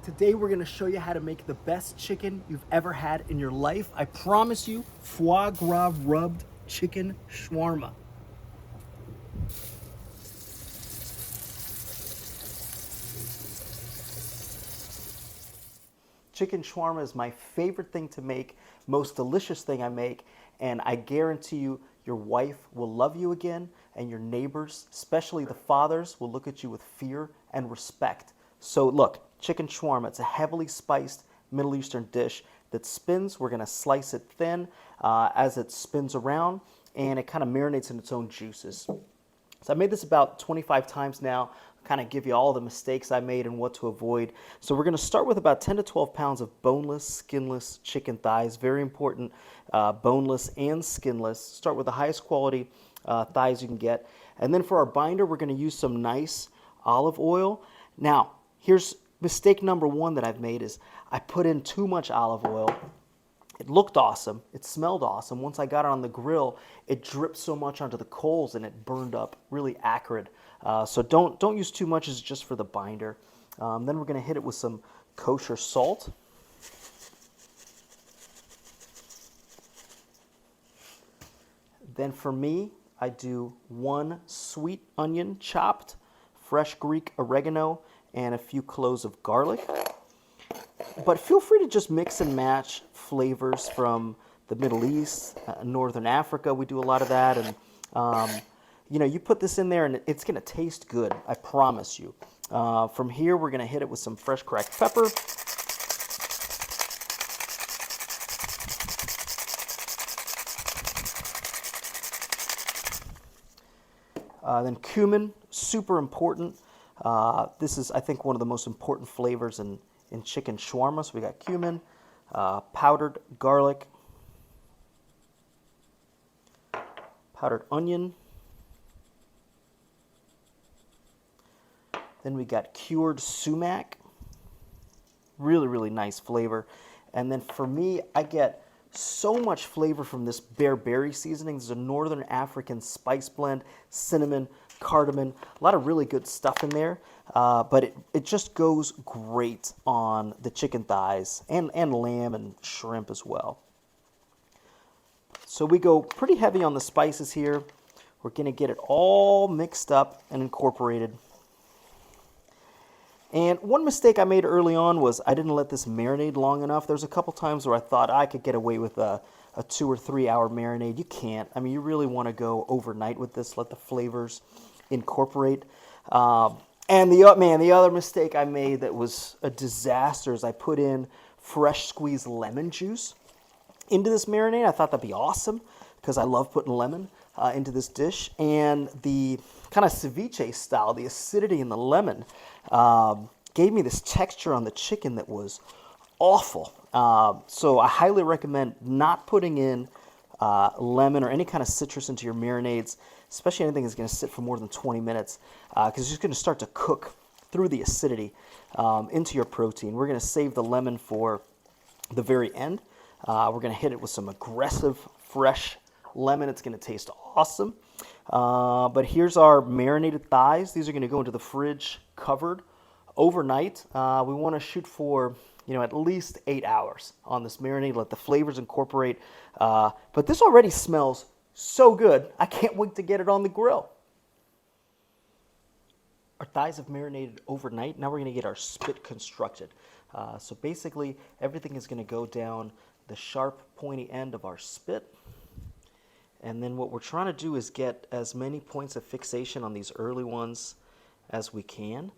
Today we're gonna show you how to make the best chicken you've ever had in your life. I promise you, foie gras rubbed chicken shawarma. Chicken shawarma is my favorite thing to make, most delicious thing I make, and I guarantee you your wife will love you again, and your neighbors, especially the fathers, will look at you with fear and respect. So look, chicken shawarma, it's a heavily spiced Middle Eastern dish that spins. We're gonna slice it thin as it spins around, and it kind of marinates in its own juices. So I made this about 25 times now, kind of give you all the mistakes I made and what to avoid. So we're going to start with about 10 to 12 pounds of boneless, skinless chicken thighs. Very important, boneless and skinless. Start with the highest quality thighs you can get. And then for our binder, we're going to use some nice olive oil. Now, here's mistake number one that I've made is I put in too much olive oil. It looked awesome. It smelled awesome. Once I got it on the grill, it dripped so much onto the coals and it burned up really acrid. So don't use too much. It's just for the binder. Then we're going to hit it with some kosher salt. Then for me, I do 1 sweet onion chopped, fresh Greek oregano, and a few cloves of garlic. But feel free to just mix and match flavors from the Middle East, Northern Africa. We do a lot of that. And, you know, you put this in there and it's going to taste good. I promise you. From here, we're going to hit it with some fresh cracked pepper. Then cumin, super important. This is, I think, one of the most important flavors in chicken shawarma. So we got cumin, powdered garlic, powdered onion. Then we got cured sumac. Really, really nice flavor. And then for me, I get so much flavor from this bearberry seasoning. This is a Northern African spice blend, cinnamon, cardamom, a lot of really good stuff in there. But it just goes great on the chicken thighs and lamb and shrimp as well. So we go pretty heavy on the spices here. We're going to get it all mixed up and incorporated. And one mistake I made early on was I didn't let this marinate long enough. There's a couple times where I thought I could get away with a 2 or 3 hour marinade. You can't. I mean, you really want to go overnight with this, let the flavors incorporate. And the other mistake I made that was a disaster is I put in fresh squeezed lemon juice into this marinade. I thought that'd be awesome because I love putting lemon into this dish. And the kind of ceviche style, the acidity in the lemon gave me this texture on the chicken that was awful. So I highly recommend not putting in lemon or any kind of citrus into your marinades, especially anything that's going to sit for more than 20 minutes, because it's just going to start to cook through the acidity into your protein. We're going to save the lemon for the very end. We're going to hit it with some aggressive, fresh lemon. It's going to taste awesome. But here's our marinated thighs. These are going to go into the fridge covered overnight. We want to shoot for, you know, at least 8 hours on this marinade. Let the flavors incorporate. But this already smells so good. I can't wait to get it on the grill. Our thighs have marinated overnight. Now we're going to get our spit constructed. So basically, everything is going to go down the sharp, pointy end of our spit. And then what we're trying to do is get as many points of fixation on these early ones as we can,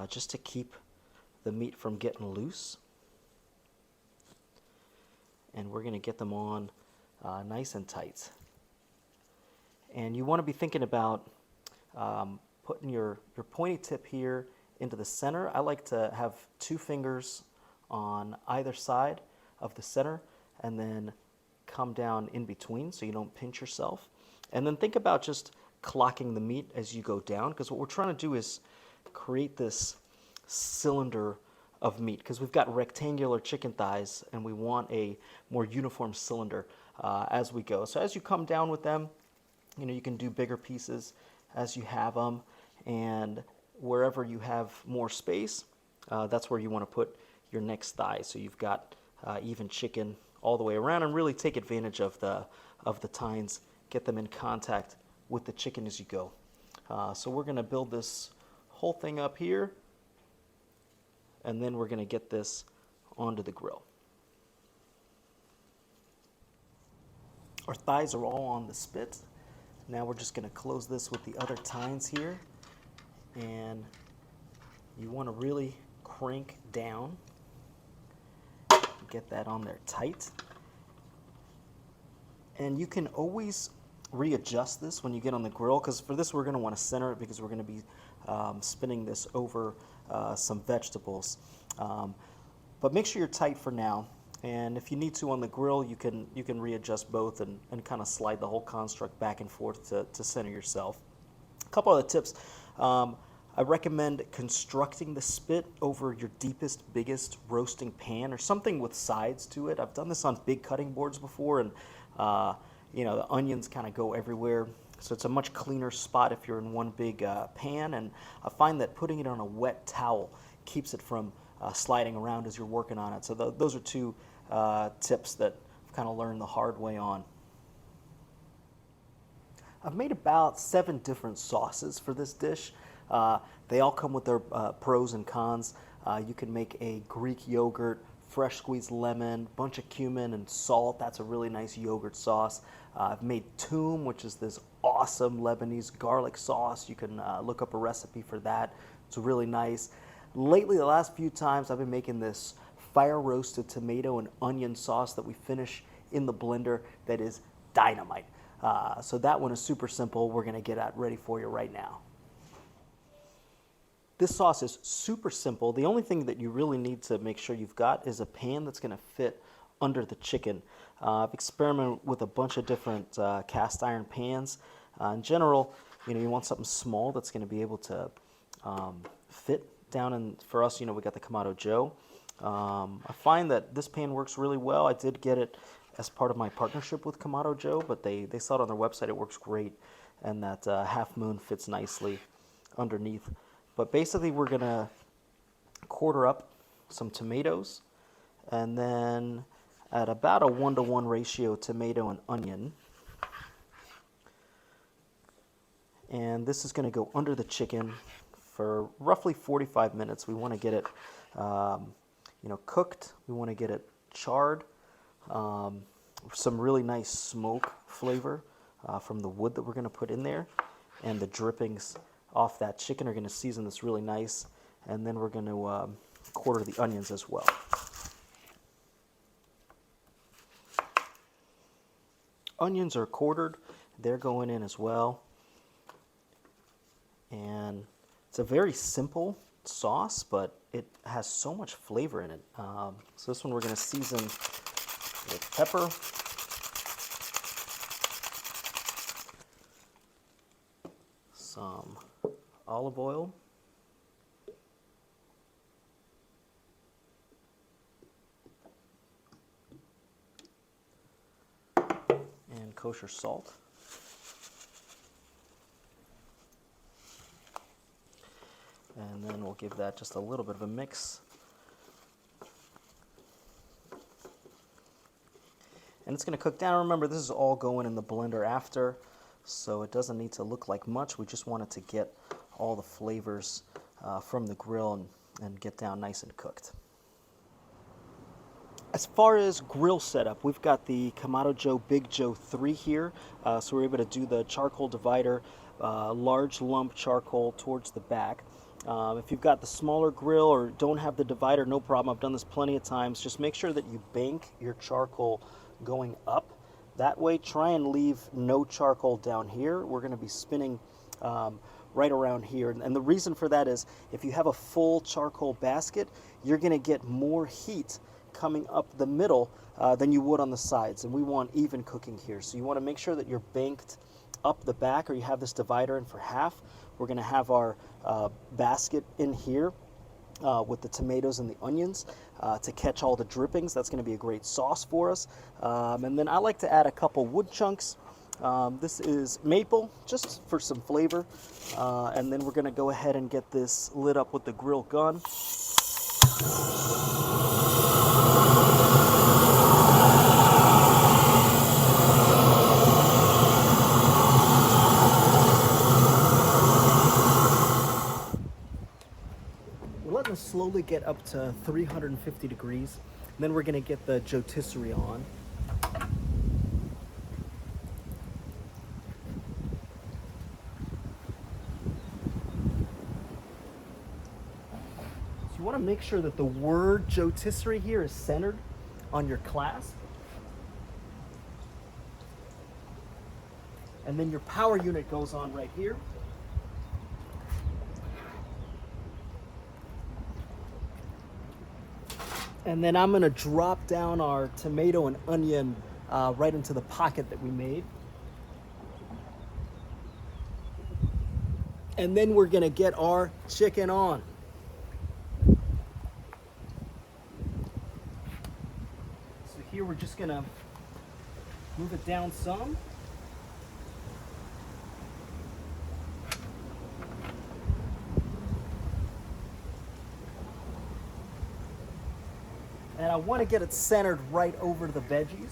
just to keep the meat from getting loose. And we're going to get them on nice and tight. And you want to be thinking about putting your pointy tip here into the center. I like to have 2 fingers on either side of the center and then come down in between so you don't pinch yourself. And then think about just clocking the meat as you go down, because what we're trying to do is create this cylinder of meat, because we've got rectangular chicken thighs and we want a more uniform cylinder as we go. So as you come down with them, you know, you can do bigger pieces as you have them, and wherever you have more space, that's where you want to put your next thigh. So you've got even chicken all the way around, and really take advantage of the tines. Get them in contact with the chicken as you go. So we're going to build this whole thing up here, and then we're going to get this onto the grill. Our thighs are all on the spit. Now we're just going to close this with the other tines here, and you want to really crank down. Get that on there tight. And you can always readjust this when you get on the grill, because for this we're going to want to center it, because we're going to be spinning this over some vegetables. But make sure you're tight for now. And if you need to on the grill, you can readjust both and kind of slide the whole construct back and forth to center yourself. A couple other tips. I recommend constructing the spit over your deepest, biggest roasting pan, or something with sides to it. I've done this on big cutting boards before, and you know, the onions kind of go everywhere. So it's a much cleaner spot if you're in one big pan. And I find that putting it on a wet towel keeps it from sliding around as you're working on it. So those are two tips that I've kind of learned the hard way on. I've made about 7 different sauces for this dish. They all come with their pros and cons. You can make a Greek yogurt, fresh squeezed lemon, bunch of cumin and salt. That's a really nice yogurt sauce. I've made toum, which is this awesome Lebanese garlic sauce. You can look up a recipe for that. It's really nice. Lately, the last few times, I've been making this fire roasted tomato and onion sauce that we finish in the blender that is dynamite. So that one is super simple. We're going to get that ready for you right now. This sauce is super simple. The only thing that you really need to make sure you've got is a pan that's going to fit under the chicken. I've experimented with a bunch of different cast iron pans. In general, you know, you want something small that's going to be able to fit down in. For us, you know, we got the Kamado Joe. I find that this pan works really well. I did get it as part of my partnership with Kamado Joe, but they saw it on their website. It works great, and that half moon fits nicely underneath. But basically, we're going to quarter up some tomatoes, and then at about a 1-to-1 ratio, tomato and onion. And this is going to go under the chicken for roughly 45 minutes. We want to get it, you know, cooked. We want to get it charred. Some really nice smoke flavor from the wood that we're going to put in there, and the drippings off that chicken are going to season this really nice. And then we're going to quarter the onions as well. Onions are quartered. They're going in as well. And it's a very simple sauce, but it has so much flavor in it. So this one we're going to season with pepper, some olive oil, and kosher salt. And then we'll give that just a little bit of a mix. And it's going to cook down. Remember, this is all going in the blender after, so it doesn't need to look like much. We just want it to get all the flavors from the grill and get down nice and cooked. As far as grill setup, we've got the Kamado Joe Big Joe 3 here, so we're able to do the charcoal divider, large lump charcoal towards the back. If you've got the smaller grill or don't have the divider, no problem. I've done this plenty of times. Just make sure that you bank your charcoal going up. That way, try and leave no charcoal down here. We're going to be spinning right around here. And the reason for that is if you have a full charcoal basket, you're going to get more heat coming up the middle than you would on the sides. And we want even cooking here. So you want to make sure that you're banked up the back, or you have this divider in for half. We're going to have our basket in here with the tomatoes and the onions to catch all the drippings. That's going to be a great sauce for us. And then I like to add a couple wood chunks. This is maple, just for some flavor. And then we're going to go ahead and get this lit up with the grill gun. We're letting this slowly get up to 350 degrees. And then we're gonna get the Joetisserie on. So you wanna make sure that the word Joetisserie here is centered on your clasp. And then your power unit goes on right here. And then I'm gonna drop down our tomato and onion right into the pocket that we made. And then we're gonna get our chicken on. So here we're just gonna move it down some. And I want to get it centered right over the veggies.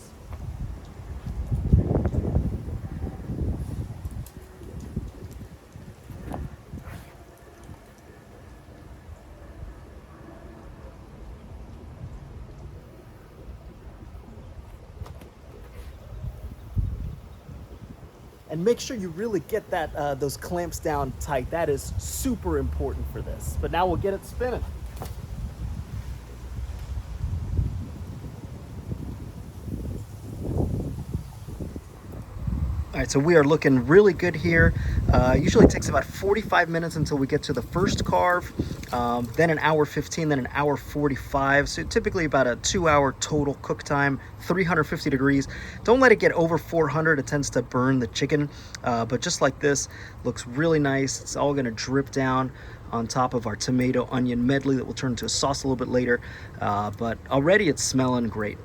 And make sure you really get that those clamps down tight. That is super important for this. But now we'll get it spinning. All right, so we are looking really good here. Usually it takes about 45 minutes until we get to the first carve, then an hour 15, then an hour 45. So typically about a 2-hour total cook time, 350 degrees. Don't let it get over 400, it tends to burn the chicken. But just like this, looks really nice. It's all gonna drip down on top of our tomato onion medley that will turn into a sauce a little bit later. But already it's smelling great.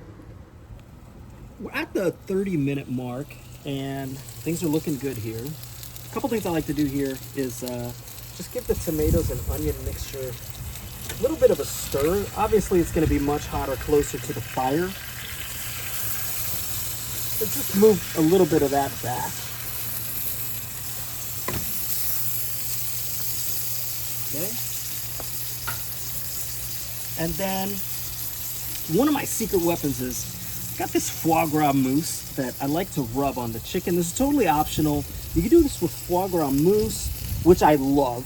We're at the 30-minute mark and things are looking good here. A couple things I like to do here is just give the tomatoes and onion mixture a little bit of a stir. Obviously it's going to be much hotter closer to the fire. So just move a little bit of that back. Okay. And then one of my secret weapons is got this foie gras mousse that I like to rub on the chicken. This is totally optional. You can do this with foie gras mousse, which I love.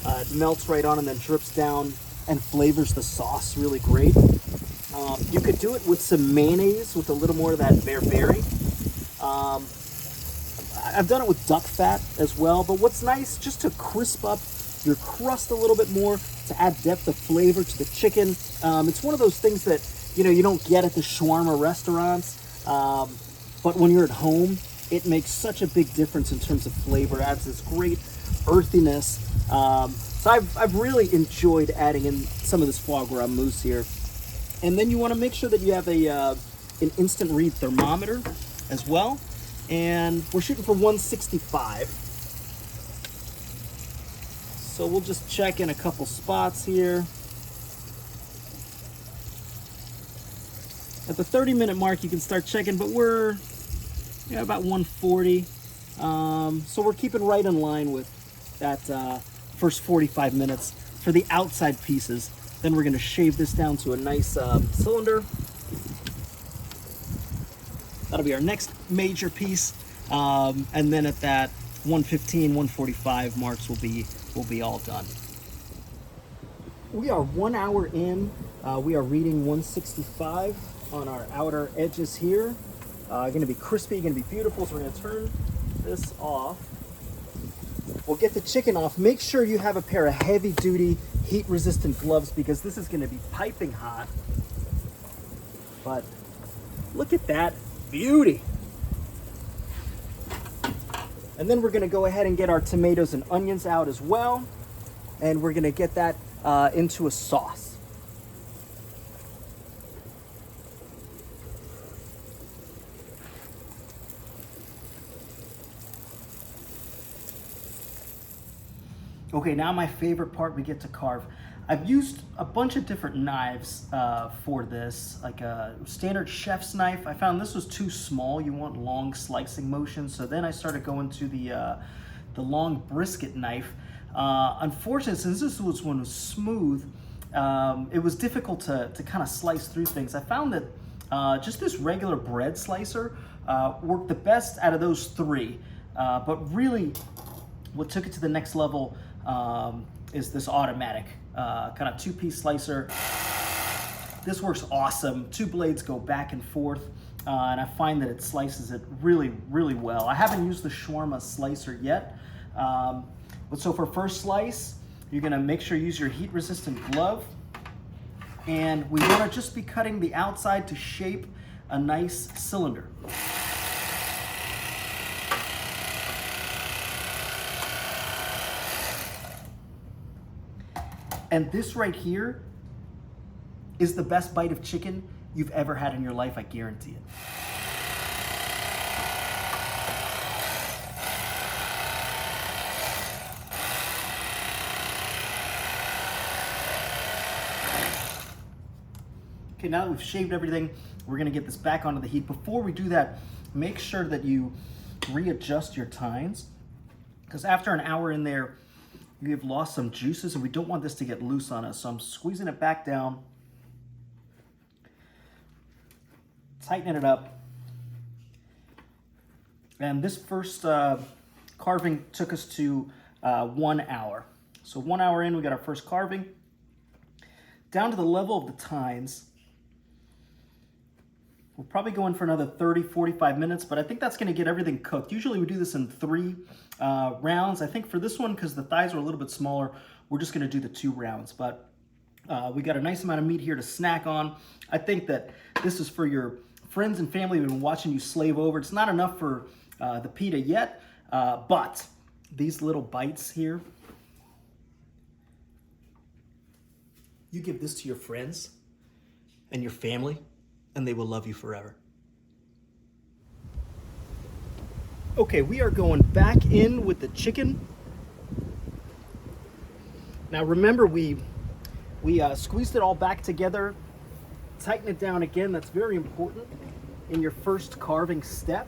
It melts right on and then drips down and flavors the sauce really great. You could do it with some mayonnaise with a little more of that bearberry. I've done it with duck fat as well, but what's nice, just to crisp up your crust a little bit more, to add depth of flavor to the chicken. It's one of those things that you don't get at the shawarma restaurants, but when you're at home, it makes such a big difference in terms of flavor. It adds this great earthiness. So I've really enjoyed adding in some of this foie gras mousse here. And then you want to make sure that you have an instant read thermometer as well. And we're shooting for 165. So we'll just check in a couple spots here. At the 30-minute mark, you can start checking, but we're about 140. So we're keeping right in line with that first 45 minutes for the outside pieces. Then we're going to shave this down to a nice cylinder. That'll be our next major piece. And then at that 115, 145 marks, we'll be all done. We are 1 hour in. We are reading 165 on our outer edges here. Going to be crispy, going to be beautiful. So we're going to turn this off. We'll get the chicken off. Make sure you have a pair of heavy-duty, heat-resistant gloves because this is going to be piping hot. But look at that beauty. And then we're going to go ahead and get our tomatoes and onions out as well. And we're going to get that into a sauce. Okay, now my favorite part, we get to carve. I've used a bunch of different knives for this, like a standard chef's knife. I found this was too small. You want long slicing motion. So then I started going to the long brisket knife. Unfortunately, since this one was smooth, it was difficult to kind of slice through things. I found that just this regular bread slicer worked the best out of those three. But really, what took it to the next level is this automatic kind of two-piece slicer. This works awesome. Two blades go back and forth, and I find that it slices it really, really well. I haven't used the shawarma slicer yet, but so for first slice, you're gonna make sure you use your heat-resistant glove, and we wanna just be cutting the outside to shape a nice cylinder. And this right here is the best bite of chicken you've ever had in your life, I guarantee it. Okay, now that we've shaved everything, we're gonna get this back onto the heat. Before we do that, make sure that you readjust your tines, because after an hour in there, you have lost some juices, and we don't want this to get loose on us. So I'm squeezing it back down, tightening it up. And this first carving took us to 1 hour. So 1 hour in, we got our first carving. Down to the level of the tines, we're probably going for another 30, 45 minutes, but I think that's gonna get everything cooked. Usually we do this in 3 rounds. I think for this one, because the thighs are a little bit smaller, we're just gonna do the 2 rounds. But we got a nice amount of meat here to snack on. I think that this is for your friends and family who've been watching you slave over. It's not enough for the pita yet, but these little bites here, you give this to your friends and your family, and they will love you forever. Okay, we are going back in with the chicken. Now remember, we squeezed it all back together, tighten it down again. That's very important in your first carving step.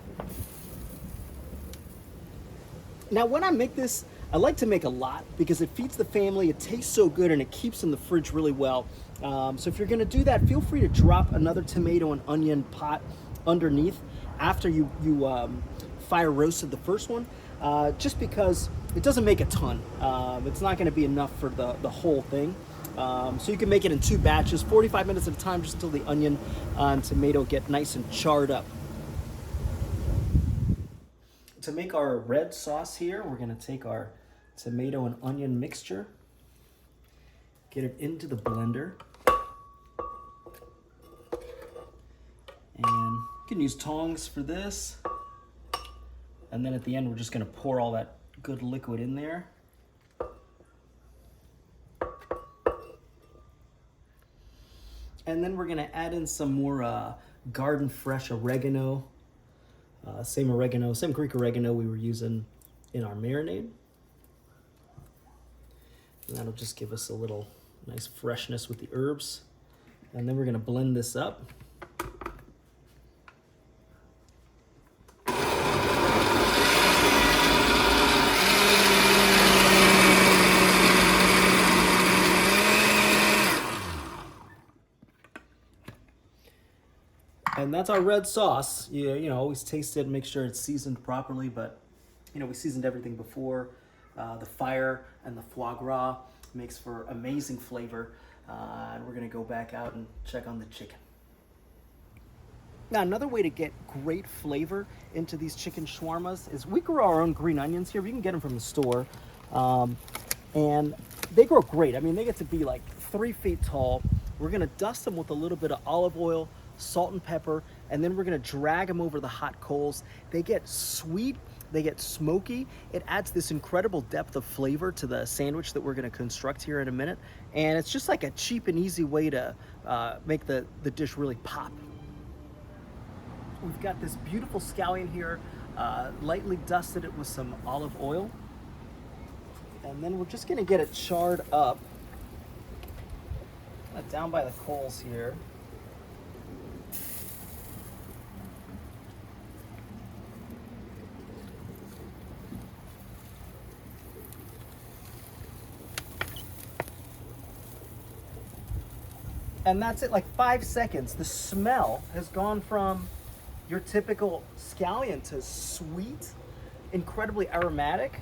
Now when I make this, I like to make a lot because it feeds the family, it tastes so good, and it keeps in the fridge really well. So if you're gonna do that, feel free to drop another tomato and onion pot underneath after you fire roasted the first one, just because it doesn't make a ton. It's not gonna be enough for the whole thing. So you can make it in 2 batches, 45 minutes at a time, just until the onion and tomato get nice and charred up. To make our red sauce here, we're gonna take our tomato and onion mixture, get it into the blender, and you can use tongs for this. And then at the end, we're just gonna pour all that good liquid in there. And then we're gonna add in some more garden fresh oregano. Same Greek oregano we were using in our marinade. And that'll just give us a little nice freshness with the herbs. And then we're gonna blend this up. And that's our red sauce. You know, always taste it and make sure it's seasoned properly, but you know, we seasoned everything before. The fire and the foie gras makes for amazing flavor. And we're gonna go back out and check on the chicken. Now, another way to get great flavor into these chicken shawarmas is we grow our own green onions here. We can get them from the store. And they grow great. I mean, they get to be like 3 feet tall. We're gonna dust them with a little bit of olive oil, salt and pepper, and then we're gonna drag them over the hot coals. They get sweet, they get smoky. It adds this incredible depth of flavor to the sandwich that we're gonna construct here in a minute. And it's just like a cheap and easy way to make the dish really pop. We've got this beautiful scallion here, lightly dusted it with some olive oil. And then we're just gonna get it charred up Down by the coals here. And that's it, like 5 seconds. The smell has gone from your typical scallion to sweet, incredibly aromatic.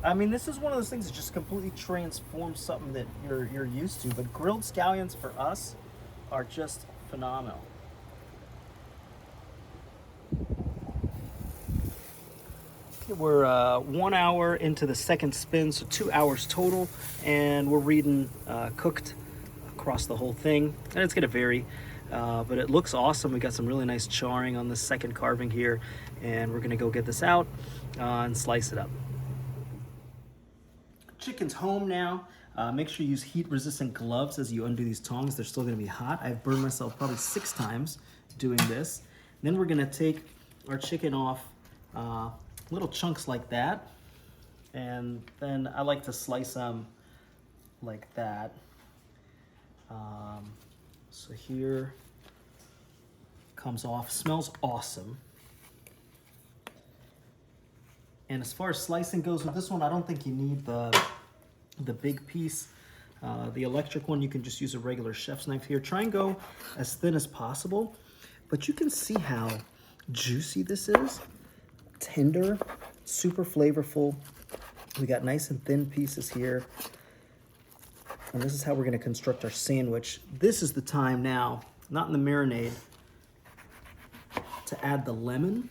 I mean, this is one of those things that just completely transforms something that you're used to. But grilled scallions for us are just phenomenal. Okay, we're 1 hour into the second spin, so 2 hours total, and we're reading cooked across the whole thing, and it's gonna vary, but it looks awesome. We got some really nice charring on this second carving here, and we're gonna go get this out and slice it up. Chicken's home now. Make sure you use heat-resistant gloves as you undo these tongs. They're still gonna be hot. I've burned myself probably 6 times doing this. Then we're gonna take our chicken off little chunks like that, and then I like to slice them like that. So here comes off, smells awesome. And as far as slicing goes with this one, I don't think you need the big piece. The electric one, you can just use a regular chef's knife here. Try and go as thin as possible, but you can see how juicy this is. Tender, super flavorful. We got nice and thin pieces here. And this is how we're gonna construct our sandwich. This is the time now, not in the marinade, to add the lemon.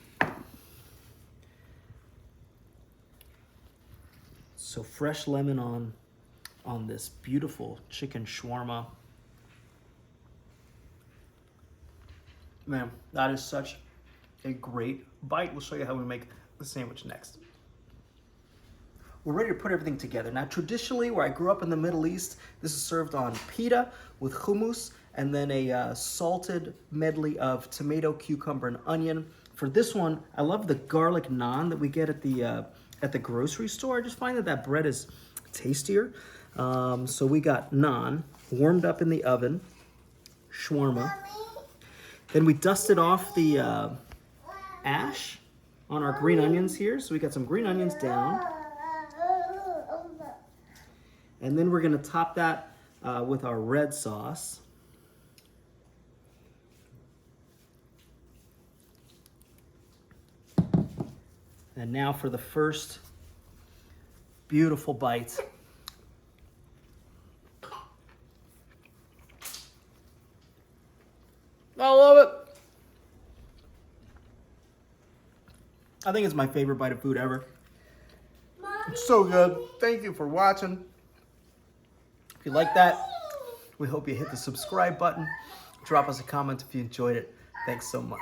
So fresh lemon on this beautiful chicken shawarma. Man, that is such a great bite. We'll show you how we make the sandwich next. We're ready to put everything together. Now, traditionally, where I grew up in the Middle East, this is served on pita with hummus and then a salted medley of tomato, cucumber, and onion. For this one, I love the garlic naan that we get at the grocery store. I just find that bread is tastier. So we got naan warmed up in the oven, shawarma. Then we dusted off the ash on our green onions here. So we got some green onions down. And then we're gonna top that with our red sauce. And now for the first beautiful bite. I love it. I think it's my favorite bite of food ever. It's so good. Thank you for watching. If you like that, we hope you hit the subscribe button. Drop us a comment if you enjoyed it. Thanks so much.